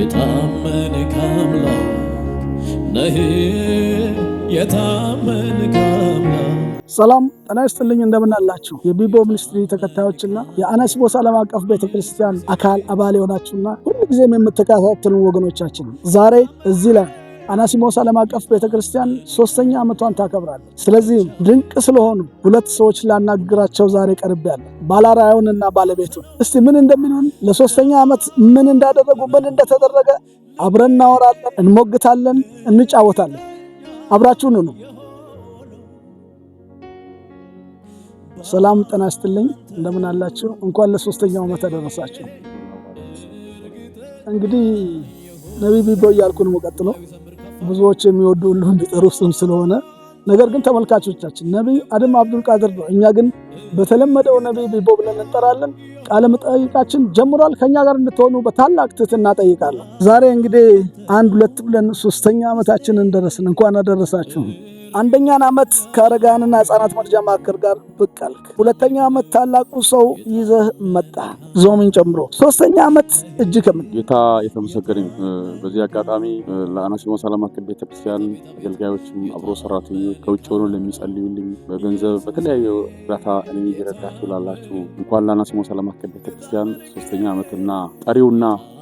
የታመንክ አምላክ ነህ የታመንክ አምላክ። ሰላም ጤና ይስጥልኝ፣ እንደምን አላችሁ? የቢቦ ሚኒስትሪ ተከታዮችና የአናሲሞስ ዓለም አቀፍ ቤተክርስቲያን አካል አባል የሆናችሁና ሁልጊዜም የምትከታተሉ ወገኖቻችን ዛሬ እዚህ ላይ አናሲሞስ ዓለም አቀፍ ቤተክርስቲያን 3ኛ ዓመቷን ታከብራለች። ስለዚህ ድንቅ ስለሆኑ ሁለት ሰዎች ላናግራቸው ዛሬ ቀርቤያለሁ፣ ባለራዕዩንና ባለቤቱን። እስቲ ምን እንደሚሉን ለ3ኛ ዓመት ምን እንዳደረጉ ምን እንደተደረገ አብረን እናወራለን፣ እንሞግታለን፣ እንጫወታለን። አብራችሁን ነው። ሰላም ጤና ይስጥልኝ፣ እንደምን አላችሁ? እንኳን ለ3ኛው ዓመት አደረሳችሁ። እንግዲህ ነቢይ ቢቦ እያልኩ ነው የምቀጥለው፣ ብዙዎች የሚወዱ ሁሉ እንዲጠሩ ስም ስለሆነ። ነገር ግን ተመልካቾቻችን ነቢይ አደም አብዱል ቃድር ነው። እኛ ግን በተለመደው ነቢይ ቢቦ ብለን እንጠራለን። ቃለ መጠይቃችን ጀምሯል። ከኛ ጋር እንድትሆኑ በታላቅ ትህትና ጠይቃለሁ። ዛሬ እንግዲህ 1-2 ብለን 3ኛ ዓመታችንን ደረስን። እንኳን አደረሳችሁ። 1ኛን ዓመት ከአረጋውያንና ሕፃናት መርጃ ማዕከል ጋር ብቅ አልክ። 2ኛ ዓመት ታላቁ ሰው ይዘህ መጣ፣ ዞምን ጨምሮ። 3ኛ ዓመት እጅ ከምን ጌታ የተመሰገነ። በዚህ አጋጣሚ ለአናሲሞስ ዓለም አቀፍ ቤተክርስቲያን አገልጋዮችም አብሮ ሰራተኞች ከውጭ ሆኖ ለሚጸልዩልኝ በገንዘብ በተለያየ እርዳታ እኔ እየረዳችሁ ላላችሁ እንኳን ለአናሲሞስ ዓለም አቀፍ ቤተክርስቲያን 3ኛ ዓመትና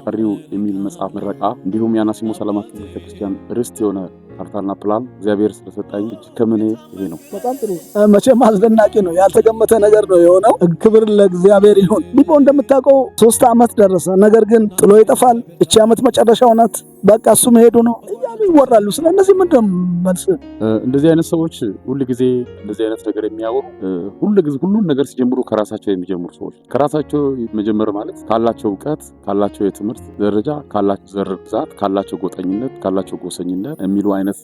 ጠሪው የሚል መጽሐፍ ምረቃ እንዲሁም የአናሲሞስ ዓለም አቀፍ ቤተክርስቲያን ርስት የሆነ ካርታና ፕላን እግዚአብሔር ስለሰጠኝ እጅ ከምን ይሄ ነው። በጣም ጥሩ። መቼም አስደናቂ ነው። ያልተገመተ ነገር ነው የሆነው። ክብር ለእግዚአብሔር ይሁን። ቢቦ እንደምታውቀው 3 ዓመት ደረሰ። ነገር ግን ጥሎ ይጠፋል። እቺ ዓመት መጨረሻው ናት። በቃ እሱ መሄዱ ነው እያሉ ይወራሉ። ስለነዚህ ምንድን መልስ? እንደዚህ አይነት ሰዎች ሁሉ ጊዜ እንደዚህ አይነት ነገር የሚያወሩ ሁሉን ነገር ሲጀምሩ ከራሳቸው የሚጀምሩ ሰዎች። ከራሳቸው መጀመር ማለት ካላቸው እውቀት፣ ካላቸው የትምህርት ደረጃ፣ ካላቸው ዘር ብዛት፣ ካላቸው ጎጠኝነት፣ ካላቸው ጎሰኝነት የሚሉ አይነት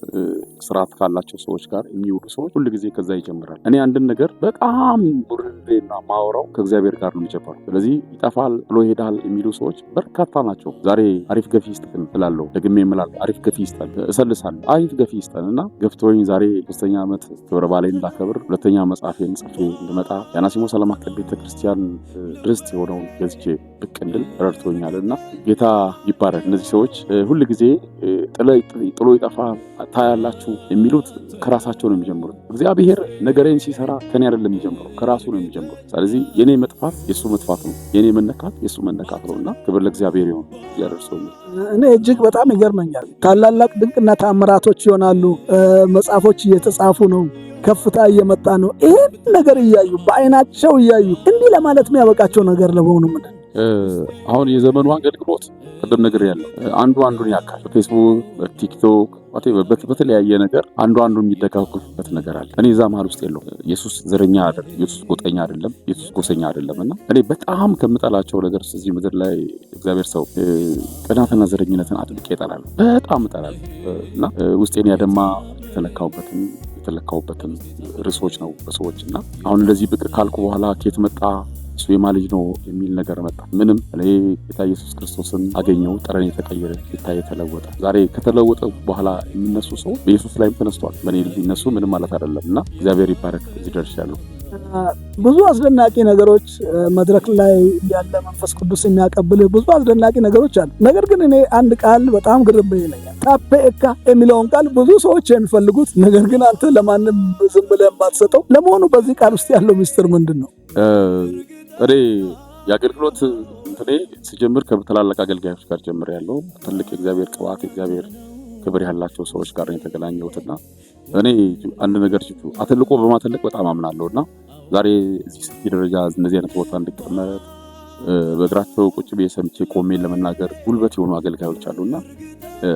ስርዓት ካላቸው ሰዎች ጋር የሚውሉ ሰዎች ሁሉ ጊዜ ከዛ ይጀምራል። እኔ አንድን ነገር በጣም ቡርዴና ማወራው ከእግዚአብሔር ጋር ነው የሚጀምረው። ስለዚህ ይጠፋል ብሎ ይሄዳል የሚሉ ሰዎች በርካታ ናቸው። ዛሬ አሪፍ ገፊ ይስጥን እላለሁ፣ ደግሜ እላለሁ። አሪፍ ገፊ ይስጠን እሰልሳለሁ። አሪፍ ገፊ ይስጠን እና ገፍቶኝ ዛሬ 3ኛ ዓመት ክብረ በዓሌን እንዳከብር 2ኛ መጽሐፌን ጽፌ እንድመጣ የአናሲሞስ ዓለም አቀፍ ቤተክርስቲያን ርስት የሆነውን ገዝቼ ብቅ እንድል ረድቶኛል እና ጌታ ይባረክ። እነዚህ ሰዎች ሁሉ ጊዜ ጥሎ ይጠፋ ታያላችሁ የሚሉት ከራሳቸው ነው የሚጀምሩት። እግዚአብሔር ነገሬን ሲሰራ ከኔ አይደለም የሚጀምረው፣ ከራሱ ነው የሚጀምረው። ስለዚህ የኔ መጥፋት የሱ መጥፋት ነው፣ የኔ መነካት የሱ መነካት ነውና ክብር ለእግዚአብሔር ይሁን። ያደርሰውኝ እኔ እጅግ በጣም ይገርመኛል። ታላላቅ ድንቅና ተአምራቶች ይሆናሉ። መጽሐፎች እየተጻፉ ነው። ከፍታ እየመጣ ነው። ይሄን ነገር እያዩ በአይናቸው እያዩ እንዲህ ለማለት የሚያበቃቸው ነገር ለመሆኑ ምንድን? አሁን የዘመኑ አገልግሎት ቅድም ነገር ያለው አንዱን ያካል በፌስቡክ በቲክቶክ በተለያየ ነገር አንዱ የሚደጋገፉበት ነገር አለ። እኔ እዛ መሀል ውስጥ የለውም። ኢየሱስ ዘረኛ አይደለም፣ ኢየሱስ ጎጠኛ አይደለም፣ ኢየሱስ ጎሰኛ አይደለም እና እኔ በጣም ከምጠላቸው ነገር እዚህ ምድር ላይ እግዚአብሔር ሰው ቅናትና ዘረኝነትን አጥብቄ እጠላለሁ፣ በጣም እጠላለሁ እና ውስጤን ያደማ የተለካውበትን ርዕሶች ነው በሰዎች እና አሁን እንደዚህ ብቅ ካልኩ በኋላ ከየት መጣ እሱ የማ ልጅ ነው የሚል ነገር መጣ። ምንም እኔ ጌታ ኢየሱስ ክርስቶስን አገኘው። ጠረን የተቀየረ ጌታ የተለወጠ ዛሬ ከተለወጠ በኋላ የሚነሱ ሰው በኢየሱስ ላይም ተነስተዋል። በእኔ ሊነሱ ምንም ማለት አይደለም እና እግዚአብሔር ይባረክ። እዚህ ደርሻለሁ። ብዙ አስደናቂ ነገሮች መድረክ ላይ ያለ መንፈስ ቅዱስ የሚያቀብልህ ብዙ አስደናቂ ነገሮች አሉ። ነገር ግን እኔ አንድ ቃል በጣም ግርም ይለኛል። ታፔካ የሚለውን ቃል ብዙ ሰዎች የሚፈልጉት፣ ነገር ግን አንተ ለማንም ዝም ብለህ የማትሰጠው። ለመሆኑ በዚህ ቃል ውስጥ ያለው ሚስጥር ምንድን ነው? እኔ የአገልግሎት ሲጀምር ከትላልቅ አገልጋዮች ጋር ጀምር ያለው ትልቅ የእግዚአብሔር ቅባት የእግዚአብሔር ክብር ያላቸው ሰዎች ጋር ነው የተገናኘሁትና እኔ አንድ ነገር አትልቆ በማተልቅ በጣም አምናለሁና ዛሬ እዚህ ሰፊ ደረጃ እነዚህ አይነት ቦታ እንድቀመጥ በእግራቸው ቁጭ ብዬ ሰምቼ ቆሜ ለመናገር ጉልበት የሆኑ አገልጋዮች አሉና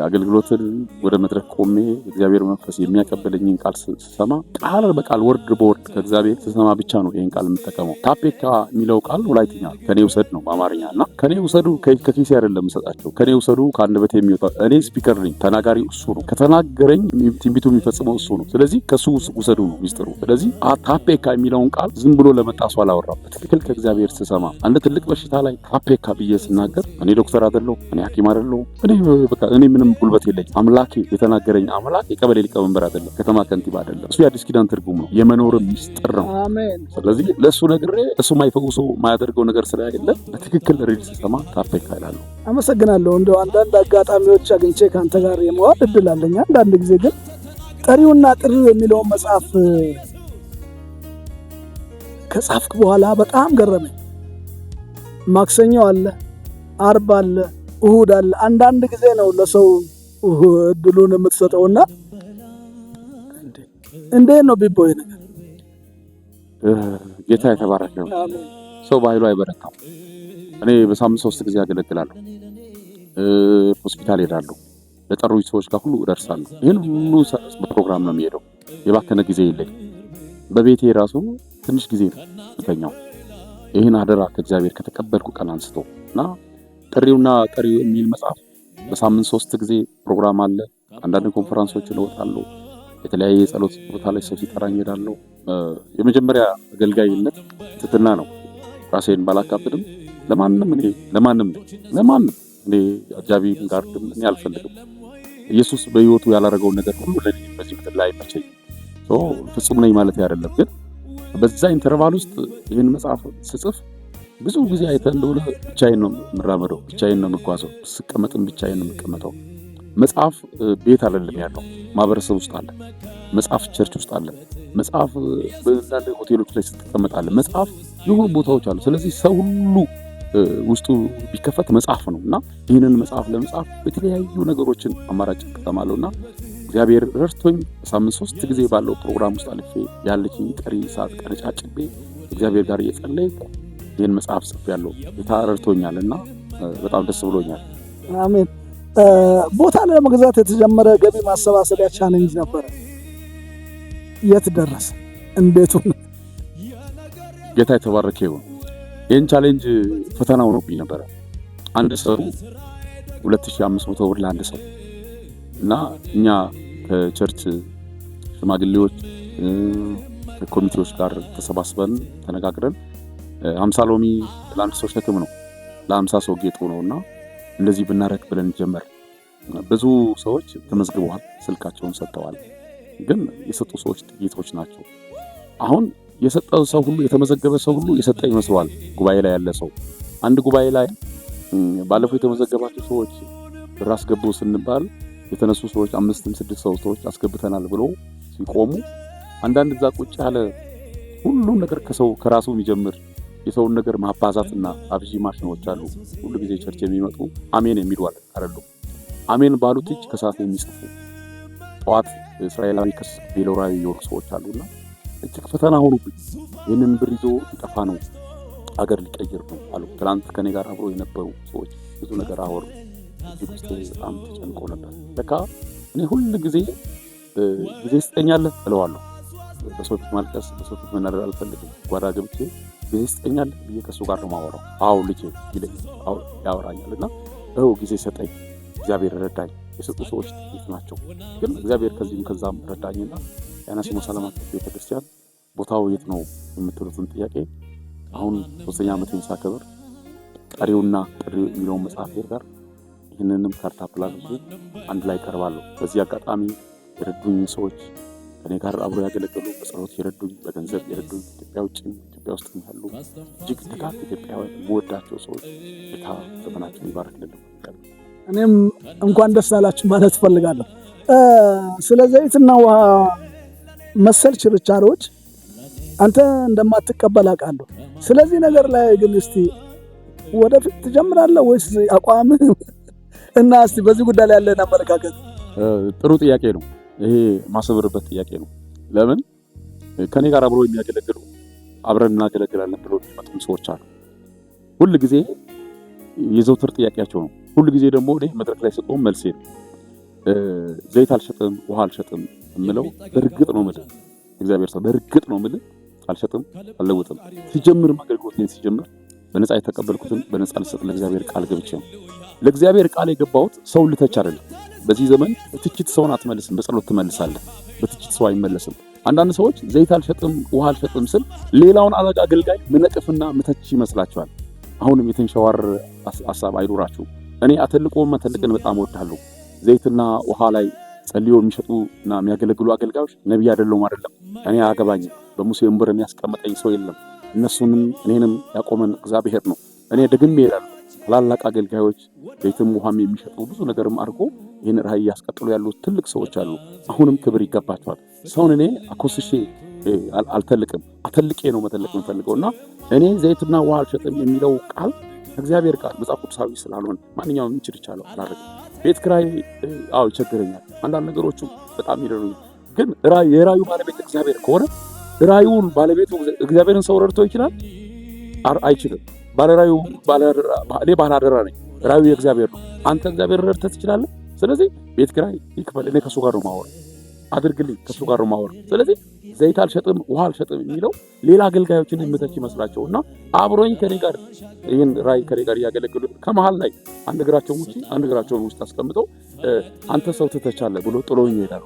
አገልግሎትን ወደ መድረክ ቆሜ እግዚአብሔር መንፈስ የሚያቀበለኝን ቃል ስሰማ ቃል በቃል ወርድ በወርድ ከእግዚአብሔር ስሰማ ብቻ ነው ይሄን ቃል የምጠቀመው። ታፔካ የሚለው ቃል ወላይትኛ ከኔ ውሰድ ነው በአማርኛ እና ከኔ ውሰዱ ከኪሴ አይደለም የምሰጣቸው። ከኔ ውሰዱ ከአንደበቴ የሚወጣ እኔ ስፒከር ነኝ፣ ተናጋሪ እሱ ነው። ከተናገረኝ ትንቢቱ የሚፈጽመው እሱ ነው። ስለዚህ ከሱ ውሰዱ ነው ሚስጥሩ። ስለዚህ ታፔካ የሚለውን ቃል ዝም ብሎ ለመጣ ሰው አላወራም። በትክክል ከእግዚአብሔር ስሰማ አንድ ትልቅ በሽታ ላይ ታፔካ ብዬ ስናገር እኔ ዶክተር አይደለሁ፣ እኔ ሐኪም አይደለሁ፣ እኔ ምንም ጉልበት የለኝም። አምላኬ የተናገረኝ አምላክ የቀበሌ ሊቀመንበር አይደለም፣ ከተማ ከንቲባ አይደለም። እሱ የአዲስ ኪዳን ትርጉም ነው፣ የመኖርም ምስጢር ነው። አሜን። ስለዚህ ለእሱ ነግሬ እሱ ማይፈውሰው ማያደርገው ነገር ስለሌለ በትክክል ሬድ ስሰማ ታፔካ ይላሉ። አመሰግናለሁ። እንደው አንዳንድ አጋጣሚዎች አግኝቼ ከአንተ ጋር የመዋል እድል አለኝ። አንዳንድ ጊዜ ግን ጠሪውና ጥሪው የሚለውን መጽሐፍ ከጻፍክ በኋላ በጣም ገረመኝ። ማክሰኞ አለ፣ አርብ አለ፣ እሁድ አለ። አንዳንድ ጊዜ ነው ለሰው እድሉን የምትሰጠውና እንዴት ነው ቢቦይ ነገር? ጌታ የተባረከ ነው። ሰው በኃይሉ አይበረታም። እኔ በሳምንት 3 ጊዜ አገለግላለሁ። ሆስፒታል ሄዳለሁ። ለጠሩኝ ሰዎች ጋር ሁሉ እደርሳለሁ። ይህን ሁሉ በፕሮግራም ነው የሚሄደው። የባከነ ጊዜ የለኝ። በቤቴ ራሱ ትንሽ ጊዜ ነው ተኛው። ይህን አደራ ከእግዚአብሔር ከተቀበልኩ ቀን አንስቶ እና ጥሪውና ጠሪው የሚል መጽሐፍ በሳምንት 3 ጊዜ ፕሮግራም አለ። አንዳንድ ኮንፈረንሶች እወጣለሁ። የተለያየ የጸሎት ቦታ ላይ ሰው ሲጠራኝ ሄዳለሁ። የመጀመሪያ አገልጋይነት ትትና ነው። ራሴን ባላካብድም ለማንም እኔ አጃቢ ጋር እኔ አልፈልግም። ኢየሱስ በሕይወቱ ያላረገውን ነገር ሁሉ ለኔ በዚህ ምድር ላይ አይመቸኝ። ፍጹም ነኝ ማለት አይደለም፣ ግን በዛ ኢንተርቫል ውስጥ ይህን መጽሐፍ ስጽፍ ብዙ ጊዜ አይተህ እንደሆነ ብቻዬን ነው የምራመደው፣ ብቻዬን ነው የምጓዘው፣ ስቀመጥም ብቻዬን ነው የምቀመጠው። መጽሐፍ ቤት አይደለም ያለው፣ ማህበረሰብ ውስጥ አለ። መጽሐፍ ቸርች ውስጥ አለ። መጽሐፍ በአንዳንድ ሆቴሎች ላይ ስትቀመጣለ። መጽሐፍ የሆኑ ቦታዎች አሉ። ስለዚህ ሰው ሁሉ ውስጡ ቢከፈት መጽሐፍ ነው እና ይህንን መጽሐፍ ለመጻፍ የተለያዩ ነገሮችን አማራጭ እጠቀማለሁና እግዚአብሔር ረድቶኝ በሳምንት 3 ጊዜ ባለው ፕሮግራም ውስጥ አልፌ ያለችኝ ቀሪ ሰዓት ቀነጫጭቤ እግዚአብሔር ጋር እየጸለይኩ ይህን መጽሐፍ ጽፌያለሁ። ጌታ ረድቶኛልና በጣም ደስ ብሎኛል። አሜን። ቦታ ለመግዛት የተጀመረ ገቢ ማሰባሰቢያ ቻሌንጅ ነበረ። የት ደረሰ? እንዴት ሆነ? ጌታ የተባረከ ይሁን። ይህን ቻሌንጅ ፈተና ሆኖብኝ ነበረ። አንድ ሰው 2500 ብር ለአንድ ሰው እና እኛ ከቸርች ሽማግሌዎች ከኮሚቴዎች ጋር ተሰባስበን ተነጋግረን 50 ሎሚ ለአንድ ሰው ሸክም ነው፣ ለ50 ሰው ጌጡ ነውና እንደዚህ ብናረግ ብለን ጀመር። ብዙ ሰዎች ተመዝግበዋል፣ ስልካቸውን ሰጥተዋል። ግን የሰጡ ሰዎች ጥቂቶች ናቸው። አሁን የሰጠው ሰው ሁሉ የተመዘገበ ሰው ሁሉ የሰጠ ይመስለዋል። ጉባኤ ላይ ያለ ሰው አንድ ጉባኤ ላይ ባለፈው የተመዘገባቸው ሰዎች ብር አስገቡ ስንባል የተነሱ ሰዎች 5-6 ሰዎች አስገብተናል ብሎ ሲቆሙ አንዳንድ እዛ ቁጭ ያለ ሁሉም ነገር ከራሱ የሚጀምር የሰውን ነገር ማባዛትና አብዢ ማሽኖች አሉ። ሁሉ ጊዜ ቸርች የሚመጡ አሜን የሚሉ አይደሉም። አሜን ባሉት እጅ ከሰዓት የሚጽፉ ጠዋት እስራኤላዊ ቤሎራዊ የሆኑ ሰዎች አሉና እጅግ ፈተና ሆኑብኝ። ይህንን ብር ይዞ ሊጠፋ ነው፣ አገር ሊቀይር ነው አሉ። ትናንት ከኔ ጋር አብሮ የነበሩ ሰዎች ብዙ ነገር አወሩ። እጅግ ውስጥ በጣም ተጨንቆ ነበር። ለካ እኔ ሁል ጊዜ ስጠኛለህ እለዋለሁ። በሰው ፊት ማልቀስ፣ በሰው ፊት መናደር አልፈልግም። ጓዳ ገብቼ ጊዜ ስጠኛለህ ብዬ ከሱ ጋር ነው ማወራው። አዎ ልጄ ይለኝ፣ አዎ ያወራኛል። እና ጊዜ ሰጠኝ። እግዚአብሔር ረዳኝ። የሰጡ ሰዎች ጥቂት ናቸው፣ ግን እግዚአብሔር ከዚህም ከዛም ረዳኝና የአናሲሞስ ዓለም አቀፍ ቤተክርስቲያን ቦታው የት ነው የምትሉትን ጥያቄ አሁን 3ኛ ዓመቴን ሳከብር ጠሪውና ጥሪው የሚለውን መጽሐፍ ጋር ይህንንም ካርታ ፕላን አንድ ላይ ቀርባለሁ። በዚህ አጋጣሚ የረዱኝ ሰዎች ከኔ ጋር አብሮ ያገለገሉ፣ በጸሎት የረዱኝ፣ በገንዘብ የረዱኝ፣ ኢትዮጵያ ውስጥ ያሉ እጅግ ደጋግ ኢትዮጵያውያን የምወዳቸው ሰዎች ጌታ ዘመናቸውን ይባርክልን። እኔም እንኳን ደስ አላችሁ ማለት እፈልጋለሁ። ስለ ዘይትና ውሃ መሰል ችርቻሮች አንተ እንደማትቀበል አውቃለሁ። ስለዚህ ነገር ላይ ግን እስቲ ወደፊት ትጀምራለህ ወይስ አቋምህ እና እስቲ በዚህ ጉዳይ ላይ ያለን አመለካከት? ጥሩ ጥያቄ ነው። ይሄ ማሰብርበት ጥያቄ ነው። ለምን ከኔ ጋር አብሮ የሚያገለግሉ አብረን እናገለግላለን ብሎ የሚመጡ ሰዎች አሉ። ሁል ጊዜ የዘውትር ጥያቄያቸው ነው። ሁል ጊዜ ደግሞ እኔ መድረክ ላይ ሰጠው መልሴ ነው። ዘይት አልሸጥም፣ ውሃ አልሸጥም እምለው በእርግጥ ነው የምልህ፣ እግዚአብሔር ሰው በእርግጥ ነው የምልህ፣ አልሸጥም፣ አልለውጥም። ሲጀምር አገልግሎቴን ሲጀምር በነፃ የተቀበልኩትን በነፃ ልሰጥ ለእግዚአብሔር ቃል ገብቼ ነው። ለእግዚአብሔር ቃል የገባሁት ሰውን ልተች አይደለም። በዚህ ዘመን በትችት ሰውን አትመልስም፣ በጸሎት ትመልሳለህ። በትችት ሰው አይመለስም። አንዳንድ ሰዎች ዘይት አልሸጥም፣ ውሃ አልሸጥም ስል ሌላውን አገልጋይ ምነቅፍና ምተች ይመስላቸዋል። አሁንም የተንሸዋር ሐሳብ አይኖራችሁ። እኔ አተልቆም መተልቅን በጣም እወዳለሁ። ዘይትና ውሃ ላይ ጸልዮ የሚሸጡ እና የሚያገለግሉ አገልጋዮች ነቢይ አይደለም። እኔ አያገባኝም። በሙሴ ወንበር የሚያስቀምጠኝ ሰው የለም። እነሱንም እኔንም ያቆመን እግዚአብሔር ነው። እኔ ደግሜ እላለሁ ታላላቅ አገልጋዮች ዘይትም ውሃም የሚሸጡ ብዙ ነገርም አድርጎ ይህን ራእይ እያስቀጥሉ ያሉ ትልቅ ሰዎች አሉ። አሁንም ክብር ይገባቸዋል። ሰውን እኔ አኮስሼ አልተልቅም፣ አተልቄ ነው መተልቅ የምፈልገውና እኔ ዘይትና ውሃ አልሸጥም የሚለው ቃል እግዚአብሔር ቃል መጽሐፍ ቅዱሳዊ ስላልሆነ ማንኛውም የሚችል ይቻለው አላደረግም። ቤት ኪራይ ይቸግረኛል። አንዳንድ ነገሮቹ በጣም ይደሩኝ። ግን የራዩ ባለቤት እግዚአብሔር ከሆነ ራዩን ባለቤቱ እግዚአብሔርን ሰው ረድቶ ይችላል? አይችልም። ባለራዩ እኔ ባላደራ ነኝ። ራዩ የእግዚአብሔር ነው። አንተ እግዚአብሔር ረድተህ ትችላለህ። ስለዚህ ቤት ኪራይ ይክፈል፣ እኔ ከሱ ጋር ነው ማወራው፣ አድርግልኝ፣ ከሱ ጋር ነው ማወራው። ስለዚህ ዘይት አልሸጥም ውሃ አልሸጥም የሚለው ሌላ አገልጋዮችን የምተች ይመስላቸውና አብሮኝ ከኔ ጋር ይህን ራይ ከኔ ጋር እያገለገሉ ከመሃል ላይ አንድ እግራቸውን ውጪ አንድ እግራቸውን ውስጥ አስቀምጠው አንተ ሰው ትተቻለህ ብሎ ጥሎኝ ይሄዳሉ።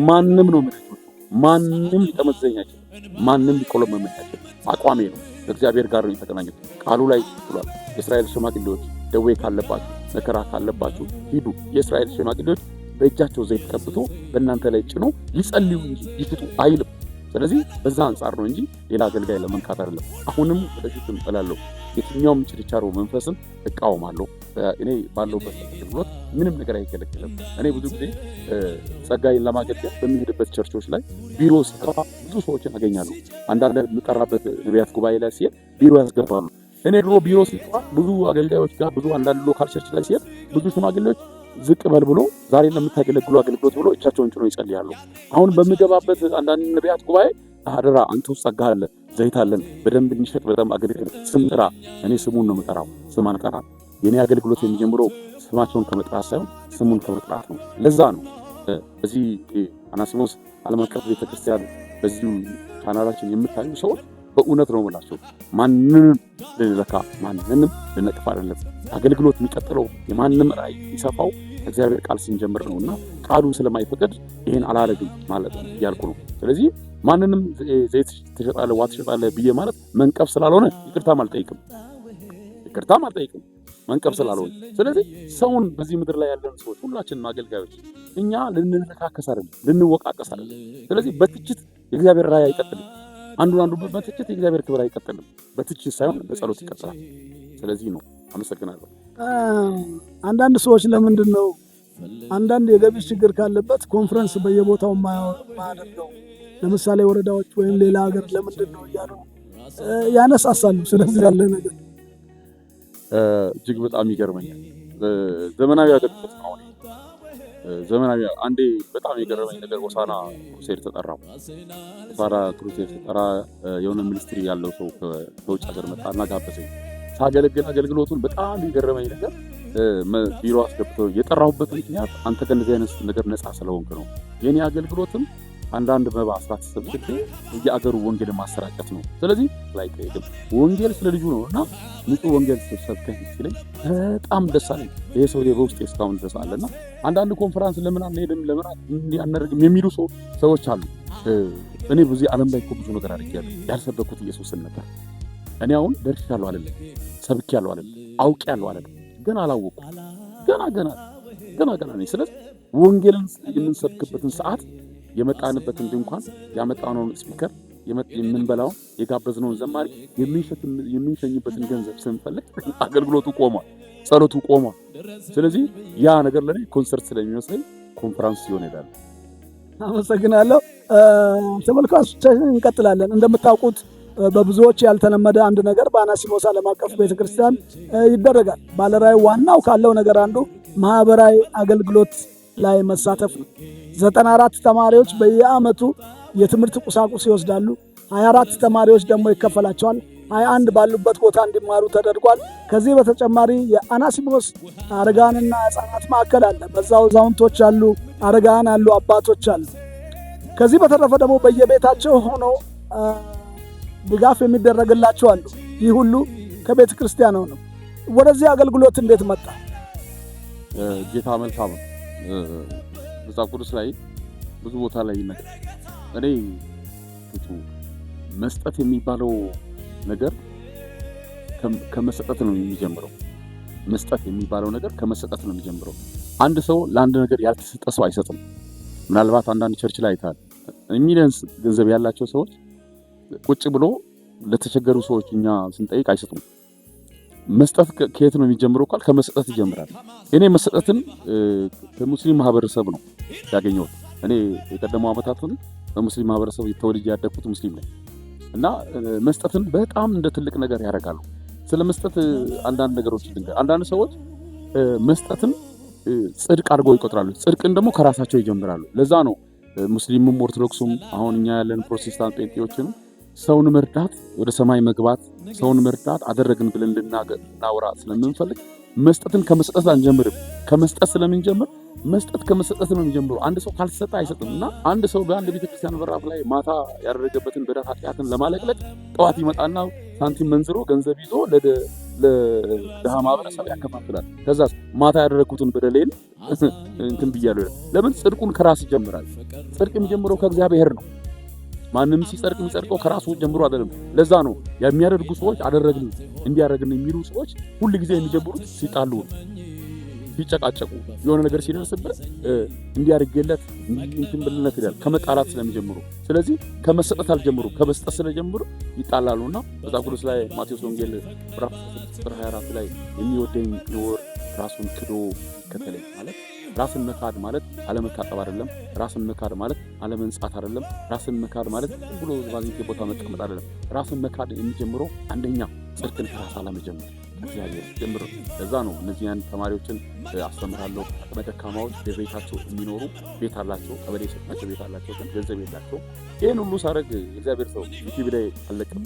ማንም ነው ምትችው፣ ማንም ሊጠመዘኝ አይችልም፣ ማንም ሊቆለመመኝ አይችልም። አቋሜ ነው ከእግዚአብሔር ጋር ነው የተገናኘው። ቃሉ ላይ ብሏል፣ የእስራኤል ሽማግሌዎች ደዌ ካለባችሁ መከራ ካለባችሁ ሂዱ። የእስራኤል ሽማግሌዎች በእጃቸው ዘይት ቀብቶ በእናንተ ላይ ጭኖ ይጸልዩ እንጂ ይሽጡ አይልም። ስለዚህ በዛ አንጻር ነው እንጂ ሌላ አገልጋይ ለመንካት አይደለም። አሁንም ወደፊትም እላለሁ የትኛውም ችርቻሮ መንፈስን እቃወማለሁ። እኔ ባለሁበት አገልግሎት ምንም ነገር አይከለክልም። እኔ ብዙ ጊዜ ጸጋዬን ለማገልገል በሚሄድበት ቸርቾች ላይ ቢሮ ሲጠፋ ብዙ ሰዎችን አገኛለሁ። አንዳንድ የምጠራበት ነቢያት ጉባኤ ላይ ሲሄድ ቢሮ ያስገባሉ። እኔ ድሮ ቢሮ ሲጠፋ ብዙ አገልጋዮች ጋር ብዙ አንዳንድ ሎካል ቸርች ላይ ሲሄድ ብዙ ሽማግሌዎች ዝቅ በል ብሎ ዛሬ ለምታገለግሉ አገልግሎት ብሎ እቻቸውን ጭኖ ይጸልያሉ። አሁን በምገባበት አንዳንድ ነቢያት ጉባኤ አደራ አንተ ውስጥ ጸጋ አለ፣ ዘይት አለን፣ በደንብ እንዲሸጥ በጣም አገልግል፣ ስም ጥራ። እኔ ስሙን ነው የምጠራው፣ ስም አልጠራም። የኔ አገልግሎት የሚጀምረው ስማቸውን ከመጥራት ሳይሆን ስሙን ከመጥራት ነው። ለዛ ነው በዚህ አናሲሞስ ዓለም አቀፍ ቤተክርስቲያን በዚሁ ቻናላችን የምታዩ ሰዎች በእውነት ነው የምላቸው ማንንም ልንረካ ማንንም ልነቅፍ አይደለም። አገልግሎት የሚቀጥለው የማንም ራእይ ይሰፋው እግዚአብሔር ቃል ስንጀምር ነውና ቃሉ ስለማይፈቅድ ይሄን አላረግም ማለት ነው እያልኩ ነው። ስለዚህ ማንንም ዘይት ትሸጣለህ ዋት ትሸጣለህ ብዬ ማለት መንቀፍ ስላልሆነ ይቅርታም አልጠይቅም መንቀፍ ስላልሆነ። ስለዚህ ሰውን በዚህ ምድር ላይ ያለን ሰዎች ሁላችንም አገልጋዮች እኛ ልንነካከስ አይደለም ልንወቃቀስ አይደለም። ስለዚህ በትችት የእግዚአብሔር ራእይ አይቀጥልም። አንዱ በትችት የእግዚአብሔር ክብር አይቀጥልም። በትችት ሳይሆን በጸሎት ይቀጥላል። ስለዚህ ነው። አመሰግናለሁ። አንዳንድ ሰዎች ለምንድን ነው አንዳንድ የገቢ ችግር ካለበት ኮንፈረንስ በየቦታው ማያደርገው? ለምሳሌ ወረዳዎች ወይም ሌላ ሀገር ለምንድን ነው እያሉ ያነሳሳሉ። ስለዚህ ያለ ነገር እጅግ በጣም ይገርመኛል። ዘመናዊ አገልግሎት ነው። ዘመናዊ አንዴ በጣም የገረመኝ ነገር ሆሳና ክሩሴድ ተጠራው። ሆሳና ክሩሴድ ተጠራ። የሆነ ሚኒስትሪ ያለው ሰው ከውጭ ሀገር መጣና ጋበዘኝ። ሳገለግል አገልግሎቱን በጣም የገረመኝ ነገር ቢሮ አስገብተው የጠራሁበት ምክንያት አንተ ከእንደዚህ አይነት ነገር ነፃ ስለሆንክ ነው። የኔ አገልግሎትም አንዳንድ መባ አስራት ሰብስቤ የአገሩ ወንጌል ማሰራጨት ነው። ስለዚህ ላይ ከሄድም ወንጌል ስለ ልጁ ነውና ንጹህ ወንጌል ሰብከህ ሲለኝ በጣም ደስ አለኝ። ይሄ ሰው በውስጤ እስካሁን ድረስ አለና አንዳንድ ኮንፈረንስ ለምን አንሄድም ለምን አናደርግም የሚሉ ሰዎች አሉ። እኔ በዚህ ዓለም ላይ እኮ ብዙ ነገር አድርጌያለሁ። ያልሰበኩት ኢየሱስን ነበር። እኔ አሁን ደርሻለሁ አይደለም፣ ሰብኬያለሁ አይደለም፣ አውቄያለሁ አይደለም፣ ግን አላወኩም። ገና ነኝ። ስለዚህ ወንጌልን የምንሰብክበትን ሰዓት የመጣንበትን ድንኳን ያመጣነውን ስፒከር የምንበላውን የጋበዝነውን ዘማሪ የምንሸኝበትን ገንዘብ ስንፈልግ አገልግሎቱ ቆሟል፣ ጸሎቱ ቆሟል። ስለዚህ ያ ነገር ለኔ ኮንሰርት ስለሚመስለኝ ኮንፈረንስ ሲሆን ሄዳለሁ። አመሰግናለሁ። ተመልካቾቻችን እንቀጥላለን። እንደምታውቁት በብዙዎች ያልተለመደ አንድ ነገር በአናሲሞስ ዓለም አቀፍ ቤተክርስቲያን ይደረጋል። ባለራዕይ ዋናው ካለው ነገር አንዱ ማህበራዊ አገልግሎት ላይ መሳተፍ ነው። 94 ተማሪዎች በየዓመቱ የትምህርት ቁሳቁስ ይወስዳሉ። 24 ተማሪዎች ደግሞ ይከፈላቸዋል። 21 ባሉበት ቦታ እንዲማሩ ተደርጓል። ከዚህ በተጨማሪ የአናሲሞስ አረጋውያንና ሕፃናት ማዕከል አለ። በዛው አዛውንቶች አሉ፣ አረጋውያን አሉ፣ አባቶች አሉ። ከዚህ በተረፈ ደግሞ በየቤታቸው ሆነው ድጋፍ የሚደረግላቸው አሉ። ይህ ሁሉ ከቤተ ክርስቲያን ነው። ወደዚህ አገልግሎት እንዴት መጣ? ጌታ መልካም ነው። መጽሐፍ ቅዱስ ላይ ብዙ ቦታ ላይ ይነገራል። እኔ መስጠት የሚባለው ነገር ከመሰጠት ነው የሚጀምረው። መስጠት የሚባለው ነገር ከመሰጠት ነው የሚጀምረው። አንድ ሰው ለአንድ ነገር ያልተሰጠ ሰው አይሰጥም። ምናልባት አንዳንድ ቸርች ላይ አይታል ሚሊየንስ ገንዘብ ያላቸው ሰዎች ቁጭ ብሎ ለተቸገሩ ሰዎች እኛ ስንጠይቅ አይሰጡም። መስጠት ከየት ነው የሚጀምረው? ካል ከመስጠት ይጀምራል። እኔ መስጠትን ከሙስሊም ማህበረሰብ ነው ያገኘሁት። እኔ የቀደሙ ዓመታትን በሙስሊም ማህበረሰብ ተወልጄ ያደግኩት ሙስሊም ነኝ እና መስጠትን በጣም እንደ ትልቅ ነገር ያደርጋሉ። ስለ መስጠት አንዳንድ ነገሮች ልንገር። አንዳንድ ሰዎች መስጠትን ጽድቅ አድርገው ይቆጥራሉ። ጽድቅን ደግሞ ከራሳቸው ይጀምራሉ። ለዛ ነው ሙስሊሙም ኦርቶዶክሱም አሁን እኛ ያለን ፕሮቴስታንት ጴንጤዎችም ሰውን መርዳት ወደ ሰማይ መግባት ሰውን መርዳት አደረግን ብለን እንድናወራ ስለምንፈልግ መስጠትን ከመስጠት አንጀምርም። ከመስጠት ስለምንጀምር መስጠት ከመስጠት ነው የሚጀምረው። አንድ ሰው ካልተሰጠ አይሰጥም እና አንድ ሰው በአንድ ቤተክርስቲያን በራፍ ላይ ማታ ያደረገበትን በደል ኃጢአትን ለማለቅለቅ ጠዋት ይመጣና ሳንቲም መንዝሮ ገንዘብ ይዞ ለድሃ ማህበረሰብ ያከፋፍላል። ከዛስ ማታ ያደረግኩትን በደሌን እንትን ብያለሁ። ለምን? ጽድቁን ከራስ ይጀምራል። ጽድቅ የሚጀምረው ከእግዚአብሔር ነው። ማንም ሲጸድቅ የሚጸድቀው ከራሱ ጀምሮ አይደለም። ለዛ ነው የሚያደርጉ ሰዎች አደረግን እንዲያደርግን የሚሉ ሰዎች ሁሉ ጊዜ የሚጀምሩት ሲጣሉ፣ ሲጨቃጨቁ፣ የሆነ ነገር ሲደርስበት እንዲያርገለት እንትን ብልነት ይላል ከመጣላት ስለሚጀምሩ። ስለዚህ ከመሰጠት አልጀምሩ ከመስጠት ስለጀምሩ ይጣላሉና መጽሐፍ ቅዱስ ላይ ማቴዎስ ወንጌል ምዕራፍ 24 ላይ የሚወደኝ ቢኖር ራሱን ክዶ ይከተለኝ ማለት ራስን መካድ ማለት አለመታጠብ አይደለም። ራስን መካድ ማለት አለመንጻት አይደለም። ራስን መካድ ማለት ብሎ ባዚት ቦታ መቀመጥ አይደለም። ራስን መካድ የሚጀምረው አንደኛ ጽድቅን ከራስ አለመጀመር ከእግዚአብሔር ጀምሮ። ለዛ ነው እነዚያን ተማሪዎችን አስተምራለሁ። አቅመ ደካማዎች በቤታቸው የሚኖሩ ቤት አላቸው፣ ቀበሌ የሰጣቸው ቤት አላቸው፣ ግን ገንዘብ የላቸው። ይህን ሁሉ ሳደርግ እግዚአብሔር ሰው ዩቲዩብ ላይ አለቅም።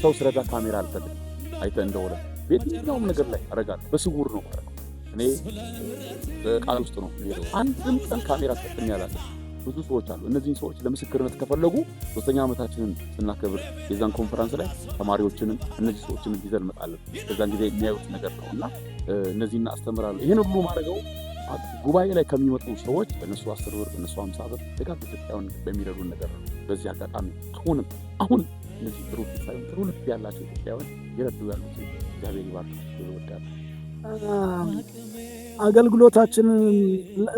ሰው ስረዳ ካሜራ አልፈልግም። አይተህ እንደሆነ በየትኛውም ነገር ላይ አረጋለሁ። በስውር ነው ማለት እኔ በቃል ውስጥ ነው የሚሄደው። አንድም ቀን ካሜራ ተጠቅሜ አላውቅም። ብዙ ሰዎች አሉ። እነዚህን ሰዎች ለምስክርነት ከፈለጉ 3ኛ ዓመታችንን ስናከብር የዛን ኮንፈረንስ ላይ ተማሪዎችንም እነዚህ ሰዎችንም ይዘን እንመጣለን። በዛን ጊዜ የሚያዩት ነገር ነው እና እነዚህን አስተምራለሁ። ይህን ሁሉ ማድረገው ጉባኤ ላይ ከሚመጡ ሰዎች በእነሱ 10 ብር በእነሱ 50 ብር ደጋግ ኢትዮጵያውያን በሚረዱን ነገር ነው። በዚህ አጋጣሚ አሁን እነዚህ ጥሩ ልብ ያላቸው ኢትዮጵያውያን ይረዱ ያሉት እግዚአብሔር ይባርካቸው ይወዳል። አገልግሎታችንን